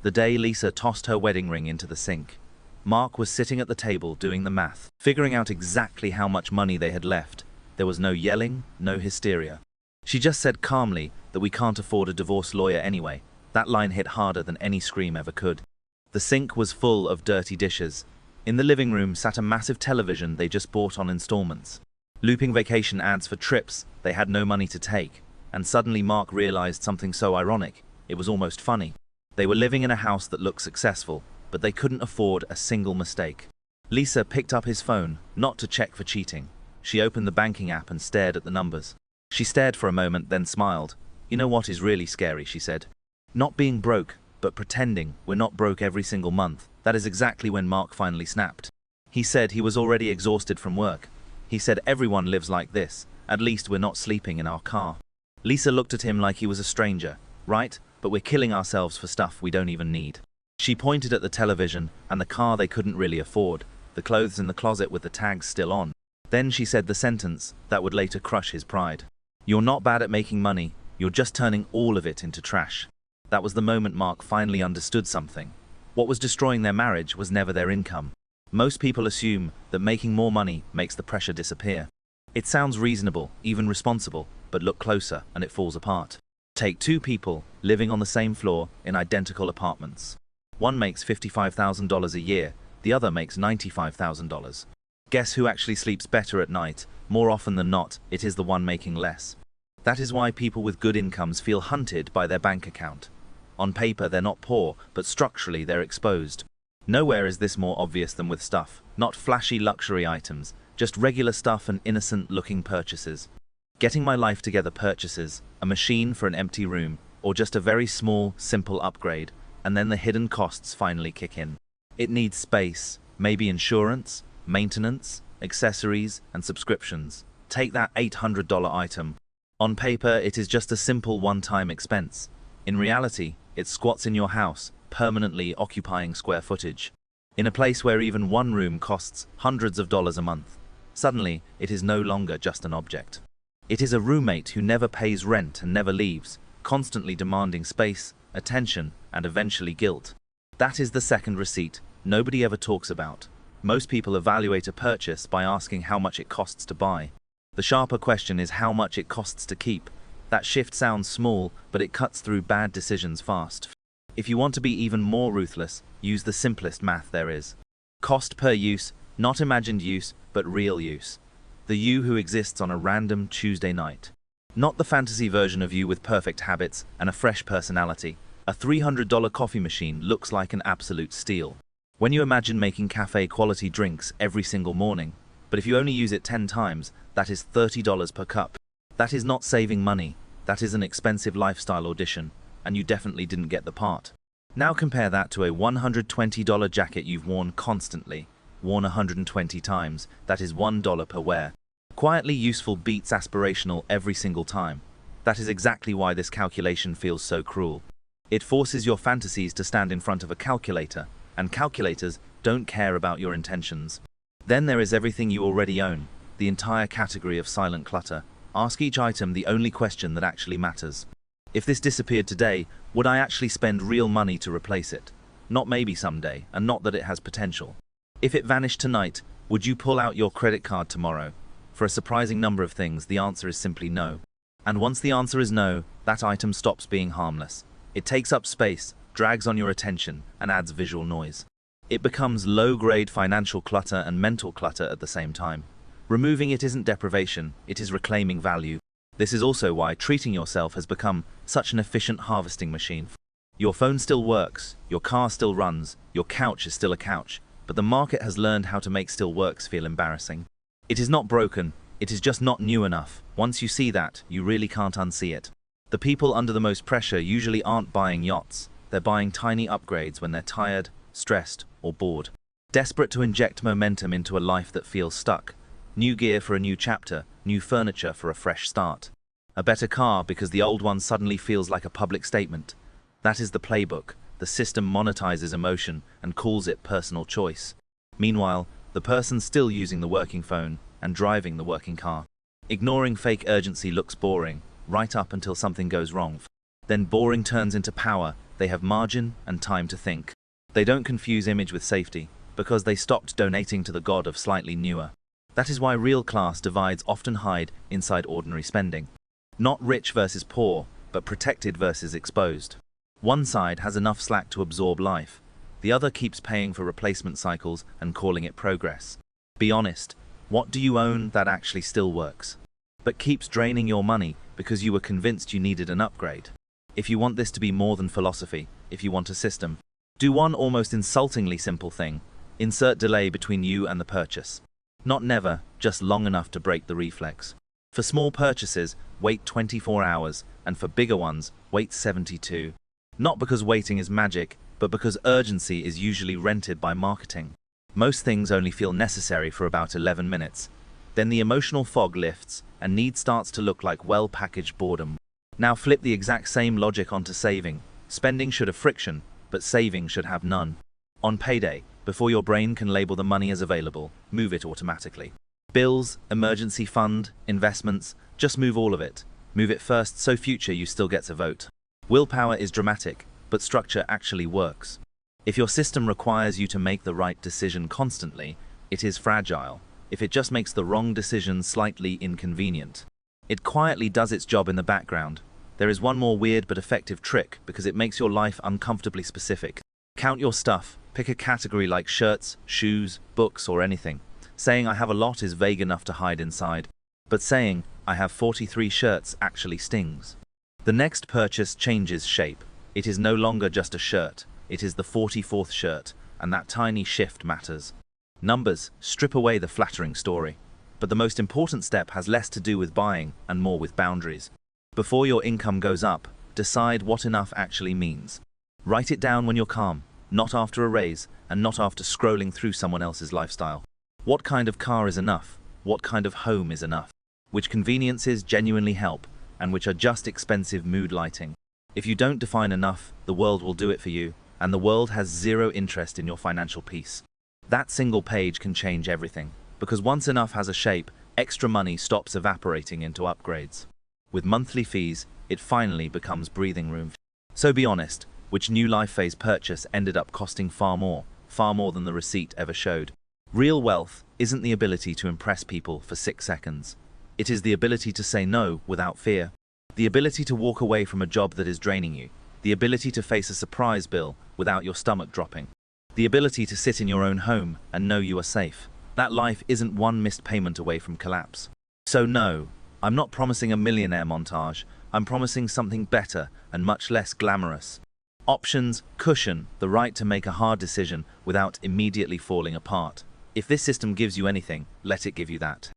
The day Lisa tossed her wedding ring into the sink. Mark was sitting at the table doing the math, figuring out exactly how much money they had left. There was no yelling, no hysteria. She just said calmly that we can't afford a divorce lawyer anyway. That line hit harder than any scream ever could. The sink was full of dirty dishes. In the living room sat a massive television they just bought on installments. Looping vacation ads for trips they had no money to take. And suddenly Mark realized something so ironic, it was almost funny. They were living in a house that looked successful, but they couldn't afford a single mistake. Lisa picked up his phone, not to check for cheating. She opened the banking app and stared at the numbers. She stared for a moment, then smiled. "You know what is really scary," she said. "Not being broke, but pretending we're not broke every single month." That is exactly when Mark finally snapped. He said he was already exhausted from work. He said everyone lives like this. At least we're not sleeping in our car. Lisa looked at him like he was a stranger. "Right, but we're killing ourselves for stuff we don't even need." She pointed at the television and the car they couldn't really afford, the clothes in the closet with the tags still on. Then she said the sentence that would later crush his pride. "You're not bad at making money, you're just turning all of it into trash." That was the moment Mark finally understood something. What was destroying their marriage was never their income. Most people assume that making more money makes the pressure disappear. It sounds reasonable, even responsible, but look closer and it falls apart. Take two people living on the same floor in identical apartments. One makes $55,000 a year, the other makes $95,000. Guess who actually sleeps better at night? More often than not, it is the one making less. That is why people with good incomes feel hunted by their bank account. On paper, they're not poor, but structurally they're exposed. Nowhere is this more obvious than with stuff. Not flashy luxury items, just regular stuff and innocent-looking purchases. Getting my life together purchases, a machine for an empty room, or just a very small, simple upgrade, and then the hidden costs finally kick in. It needs space, maybe insurance, maintenance, accessories, and subscriptions. Take that $800 item. On paper, it is just a simple one-time expense. In reality, it squats in your house, permanently occupying square footage. In a place where even one room costs hundreds of dollars a month. Suddenly, it is no longer just an object. It is a roommate who never pays rent and never leaves, constantly demanding space, attention, and eventually guilt. That is the second receipt nobody ever talks about. Most people evaluate a purchase by asking how much it costs to buy. The sharper question is how much it costs to keep. That shift sounds small, but it cuts through bad decisions fast. If you want to be even more ruthless, use the simplest math there is. Cost per use, not imagined use, but real use. The you who exists on a random Tuesday night. Not the fantasy version of you with perfect habits and a fresh personality. A $300 coffee machine looks like an absolute steal. When you imagine making cafe-quality drinks every single morning, but if you only use it 10 times, that is $30 per cup. That is not saving money, that is an expensive lifestyle audition, and you definitely didn't get the part. Now compare that to a $120 jacket you've worn constantly, worn 120 times, that is $1 per wear. Quietly useful beats aspirational every single time. That is exactly why this calculation feels so cruel. It forces your fantasies to stand in front of a calculator, and calculators don't care about your intentions. Then there is everything you already own, the entire category of silent clutter. Ask each item the only question that actually matters. If this disappeared today, would I actually spend real money to replace it? Not maybe someday, and not that it has potential. If it vanished tonight, would you pull out your credit card tomorrow? For a surprising number of things, the answer is simply no. And once the answer is no, that item stops being harmless. It takes up space, drags on your attention, and adds visual noise. It becomes low-grade financial clutter and mental clutter at the same time. Removing it isn't deprivation, it is reclaiming value. This is also why treating yourself has become such an efficient harvesting machine. Your phone still works, your car still runs, your couch is still a couch, but the market has learned how to make still works feel embarrassing. It is not broken, it is just not new enough. Once you see that, you really can't unsee it. The people under the most pressure usually aren't buying yachts, they're buying tiny upgrades when they're tired, stressed, or bored. Desperate to inject momentum into a life that feels stuck. New gear for a new chapter, new furniture for a fresh start. A better car because the old one suddenly feels like a public statement. That is the playbook. The system monetizes emotion and calls it personal choice. Meanwhile, the person's still using the working phone and driving the working car. Ignoring fake urgency looks boring, right up until something goes wrong. Then boring turns into power, they have margin and time to think. They don't confuse image with safety, because they stopped donating to the god of slightly newer. That is why real class divides often hide inside ordinary spending. Not rich versus poor, but protected versus exposed. One side has enough slack to absorb life. The other keeps paying for replacement cycles and calling it progress. Be honest, what do you own that actually still works, but keeps draining your money because you were convinced you needed an upgrade? If you want this to be more than philosophy, if you want a system, do one almost insultingly simple thing: insert delay between you and the purchase. Not never, just long enough to break the reflex. For small purchases, wait 24 hours, and for bigger ones, wait 72. Not because waiting is magic, but because urgency is usually rented by marketing. Most things only feel necessary for about 11 minutes. Then the emotional fog lifts, and need starts to look like well-packaged boredom. Now flip the exact same logic onto saving. Spending should have friction, but saving should have none. On payday, before your brain can label the money as available, move it automatically. Bills, emergency fund, investments, just move all of it. Move it first so future you still get to vote. Willpower is dramatic, but structure actually works. If your system requires you to make the right decision constantly, it is fragile. If it just makes the wrong decision slightly inconvenient, it quietly does its job in the background. There is one more weird but effective trick because it makes your life uncomfortably specific. Count your stuff. Pick a category like shirts, shoes, books, or anything. Saying I have a lot is vague enough to hide inside, but saying I have 43 shirts actually stings. The next purchase changes shape. It is no longer just a shirt, it is the 44th shirt, and that tiny shift matters. Numbers strip away the flattering story, but the most important step has less to do with buying and more with boundaries. Before your income goes up, decide what enough actually means. Write it down when you're calm, not after a raise, and not after scrolling through someone else's lifestyle. What kind of car is enough? What kind of home is enough? Which conveniences genuinely help, and which are just expensive mood lighting? If you don't define enough, the world will do it for you, and the world has zero interest in your financial peace. That single page can change everything, because once enough has a shape, extra money stops evaporating into upgrades. With monthly fees, it finally becomes breathing room. So be honest, which new life phase purchase ended up costing far more than the receipt ever showed? Real wealth isn't the ability to impress people for 6 seconds. It is the ability to say no without fear. The ability to walk away from a job that is draining you. The ability to face a surprise bill without your stomach dropping. The ability to sit in your own home and know you are safe. That life isn't one missed payment away from collapse. So no, I'm not promising a millionaire montage. I'm promising something better and much less glamorous. Options cushion the right to make a hard decision without immediately falling apart. If this system gives you anything, let it give you that.